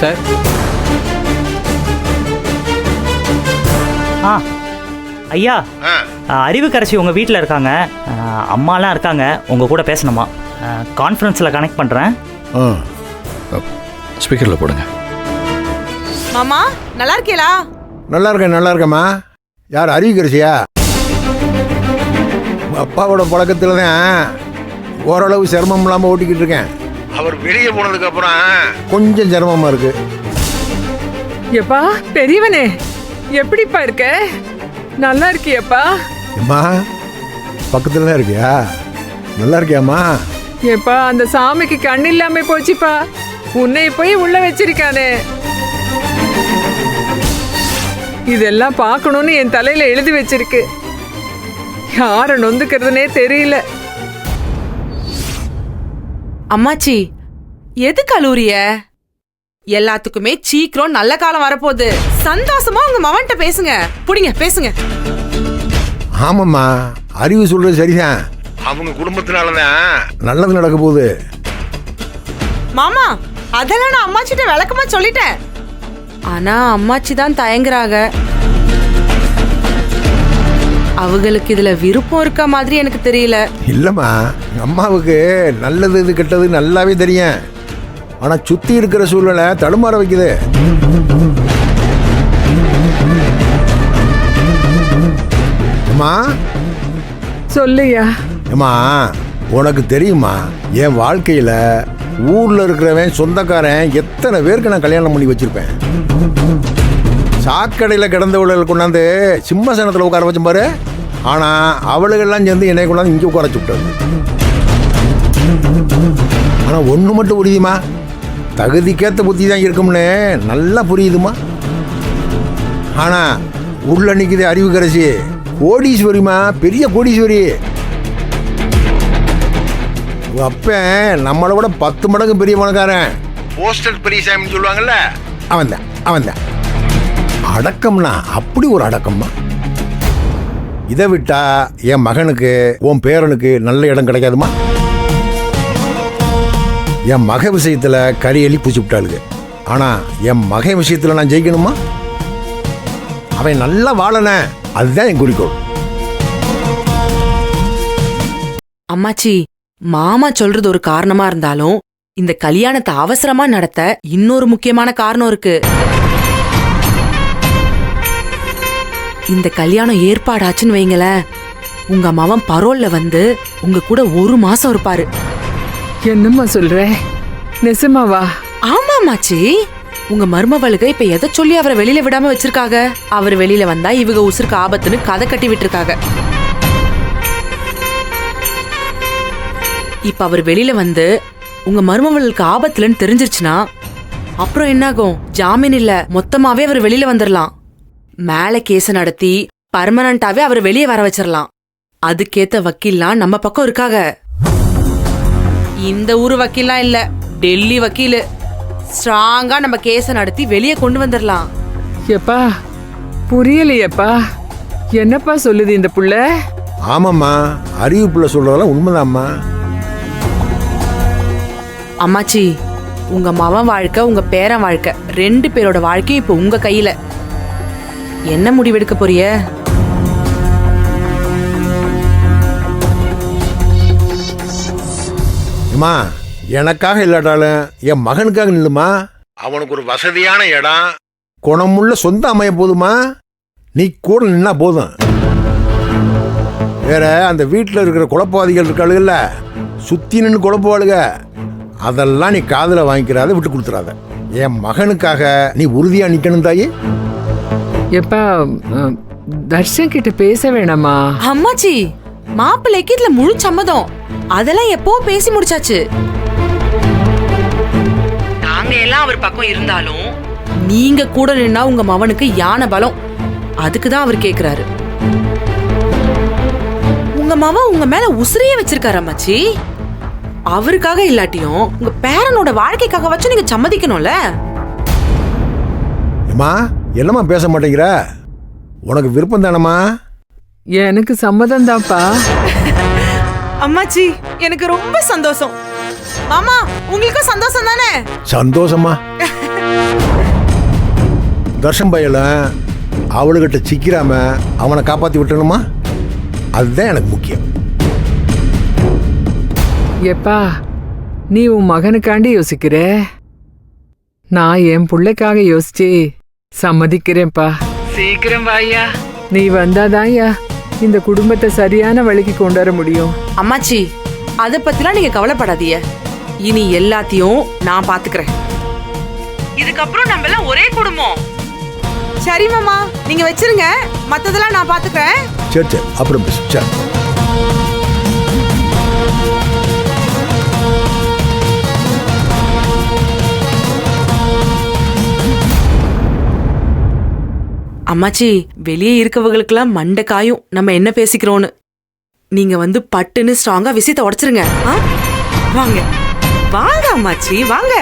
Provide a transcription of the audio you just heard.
Sir. ஐயா, அறிவுக்கரசி உங்கள் வீட்டில் இருக்காங்க. அம்மாலாம் இருக்காங்க, உங்கள் கூட பேசணுமா? கான்ஃபரன்ஸில் கனெக்ட் பண்ணுறேன். ஸ்பீக்கரில் போடுங்க. மாமா நல்லா இருக்கீங்களா? நல்லா இருக்கேம்மா. யார் அறிவுக்கரசியா? அப்பாவோட பழக்கத்தில் தான் ஓரளவு சிரமம் இல்லாமல் ஓட்டிக்கிட்டு இருக்கேன். அவர் வெளியே போனதுக்கு அப்புறம் கொஞ்சம் சிரமமா இருக்கு. எப்பா பெரியவனே, எப்படிப்பா இருக்க? நல்லா இருக்கியப்பா? அம்மா பக்கத்துல தான் இருக்கியா? நல்லா இருக்கியாம்மா? ஏப்பா அந்த சாமிக்கு கண் இல்லாம போச்சுப்பா. உன்னை போய் உள்ள வச்சிருக்கானே. இதெல்லாம் பார்க்கணும்னு என் தலையில எழுதி வச்சிருக்கு. யார நொந்துக்கிறதுனே தெரியல. அம்மாச்சி எது கலூரிய? எல்லாத்துக்குமே சீக்கிரம் நல்ல காலம் வரப்போகுது. சந்தோஷமா உங்க மவன்கிட்ட பேசுங்க. புடிங்க பேசுங்க. ஆமாம்மா, அறிவு சொல்றது சரிதான். அவங்க குடும்பத்தினாலதான் நல்லது நடக்க போகுது. மாமா அதெல்லாம் நான் அம்மாச்சிட்ட விளக்கமா சொல்லிட்டேன். ஆனா அம்மாச்சி தான் தயங்குறாங்க. அவங்களுக்கு இதுல விருப்பம் இருக்க மாதிரி எனக்கு தெரியல. இல்லம்மா, அம்மாவுக்கு நல்லது இது கெட்டது நல்லாவே தெரியும். ஆனா சுத்தி இருக்கிற சூழ்நிலை தடுமாற வைக்குது. அம்மா சொல்லுயா. அம்மா உனக்கு தெரியுமா, என் வாழ்க்கையில ஊர்ல இருக்கிறவன் சொந்தக்காரன் எத்தனை பேருக்கு நான் கல்யாணம் பண்ணி வச்சிருப்பேன். சாக்கடையில் கிடந்தவளை கொண்டாந்து சிம்மசனத்தில் உட்கார வச்ச பாரு. ஆனா அவளுகெல்லாம் சேர்ந்து என்னை கொண்டாந்து இங்கே உட்கார விட்டது. ஆனா ஒன்று மட்டும் புரியுதுமா, தகுதிக்கேற்ற புத்தி தான் இருக்கும்னு நல்லா புரியுதுமா. ஆனா உள்ள நிற்குது அறிவுக்கரசி, கோடீஸ்வரிமா, பெரிய கோடீஸ்வரி. அப்ப நம்மளை விட 10 மடங்கு பெரிய பணக்காரன். போஸ்டல் பெரியசாமின்னு சொல்லுவாங்கல்ல, அவன் தான். அடக்கம்னா அப்படி ஒரு அடக்கம்மா. இதை விட்டா என் மகனுக்கு உன் பேரனுக்கு நல்ல இடம் கிடைக்காதுமா. என் மக விஷயத்துல கரியலி பூச்சி விட்டாளுங்க. ஆனா என் மகன் விஷயத்துல நான் ஜெயிக்கணுமா? அவன் நல்லா வாழன, அதுதான் என் குறிக்கோள். அம்மாச்சி மாமா சொல்றது ஒரு காரணமா இருந்தாலும் இந்த கல்யாணத்தை அவசரமா நடத்த இன்னொரு முக்கியமான காரணம் இருக்கு. இந்த கல்யாணம் ஏற்பாடாச்சுன்னு வைங்களேன், உங்க மாமன் பரோல்ல வந்து உங்க கூட 1 மாசம் இருப்பாரு. என்னம்மா சொல்ற? நெசமாவா? ஆமாமாச்சி, உங்க மருமவளுக்கு இப்ப எதை சொல்லி அவரை வெளியில விடாம வச்சிருக்காங்க. அவர் வெளியில வந்தா இவங்க உசுருக்கு ஆபத்துன்னு கதை கட்டி விட்டுருக்காங்க. இப்ப அவர் வெளியில வந்து உங்க மருமவளுக்கு ஆபத்துலன்னு தெரிஞ்சிருச்சுன்னா அப்புறம் என்னாகும்? ஜாமீன் இல்ல, மொத்தமாவே அவர் வெளியில வந்துடலாம். மேல கேஸ் நடத்தி பர்மனண்டாவே அவர் வெளியே வர வச்சிடலாம். அதுக்கேத்த வக்கீல்லாம் நம்ம பக்கம் இருக்காக. இந்த ஊரு வக்கீல்லாம் இல்ல, டெல்லி வக்கீலு. ஸ்ட்ராங்கா நம்ம கேஸ நடத்தி வெளியே கொண்டு வந்துடலாம். எப்பா புரியலையப்பா, என்னப்பா சொல்லுது இந்த புள்ள? ஆமாம்மா, அறிவு புள்ள சொல்றதெல்லாம் உண்மைதாம்மா. அம்மாச்சி, உங்க மவன் வாழ்க்கை உங்க பேரன் வாழ்க்கை 2 பேரோட வாழ்க்கையும் இப்ப உங்க கையில. என்ன முடிவெடுக்க போறிய? அம்மா, எனக்காக இல்லாட்டாலும் என் மகனுக்காக நில்லுமா. அவனுக்கு ஒரு வசதியான இடம், குணமுள்ள சொந்த அமைய போதுமா. நீ கூட நின்னா போதும். வேற அந்த வீட்டில் இருக்கிற குழப்பவாதிகள் இருக்காளுகள்ல, சுத்தி நின்று குழப்பவாளுக, அதெல்லாம் நீ காதுல வாங்கிக்கிறாத, விட்டு கொடுத்துறாத. என் மகனுக்காக நீ உறுதியா நிக்கணும் தாயி. எப்பா தர்ஷன் கிட்ட பேச வேணாமா? அம்மாச்சி, மாப்பிள்ளைக்கு இதுல முழு சம்மதம். அதெல்லாம் எப்போ பேசி முடிச்சாச்சு. நாங்க எல்லாம் அவர் பக்கம் இருந்தாலும் நீங்க கூட நின்னா உங்க மவனுக்கு யானை பலம். அதுக்குதான் அவர் கேக்குறாரு. உங்க மவன் உங்க மேல உசிரியே வச்சிருக்காரு அம்மாச்சி. அவருக்காக இல்லாட்டியும் உங்க பேரனோட வாழ்க்கைக்காக வச்சு நீங்க சம்மதிக்கணும்ல. அம்மா, என்னம்மா பேச மாட்டேங்கிற? உனக்கு விருப்பம் தானம்மா? எனக்கு சம்மதம் தான்ப்பா. அம்மாச்சி, எனக்கு ரொம்ப சந்தோஷம். மாமா உங்களுக்கும் சந்தோஷம் தானே? சந்தோஷமா? தர்ஷன் பையல அவளுகிட்ட சிக்கிறாம அவனை காப்பாற்றி விட்டணுமா? அதுதான் எனக்கு முக்கியம். எப்பா நீ உன் மகனுக்காண்டி யோசிக்கிற, நான் என் பிள்ளைக்காக யோசிச்சு சம்மதிக்கிறேன்ப்பா. சீக்கிரம் வாயா, நீ வந்தாதான்யா இந்த குடும்பத்தை சரியான வழிக்கு கொண்டு வர முடியும். அம்மாச்சி அத பத்திலாம் நீங்க கவலைப்படாதீங்க. இனி எல்லாத்தையும் நான் பாத்துக்கிறேன். இதுக்கப்புறம் நம்ம எல்லாம் ஒரே குடும்பம். சரி மாமா, நீங்க வச்சிருங்க, மத்ததெல்லாம் நான் பாத்துக்கிறேன். சரி சரி, அப்புறம் பேசு. சரி. அம்மாச்சி வெளியே இருக்கவங்களுக்கெல்லாம் மண்டை காயும் நம்ம என்ன பேசிக்கிறோன்னு. நீங்க வந்து பட்டுன்னு ஸ்ட்ராங்கா விஷயத்தை உடைச்சிருங்க. வாங்க வாங்க அம்மாச்சி வாங்க.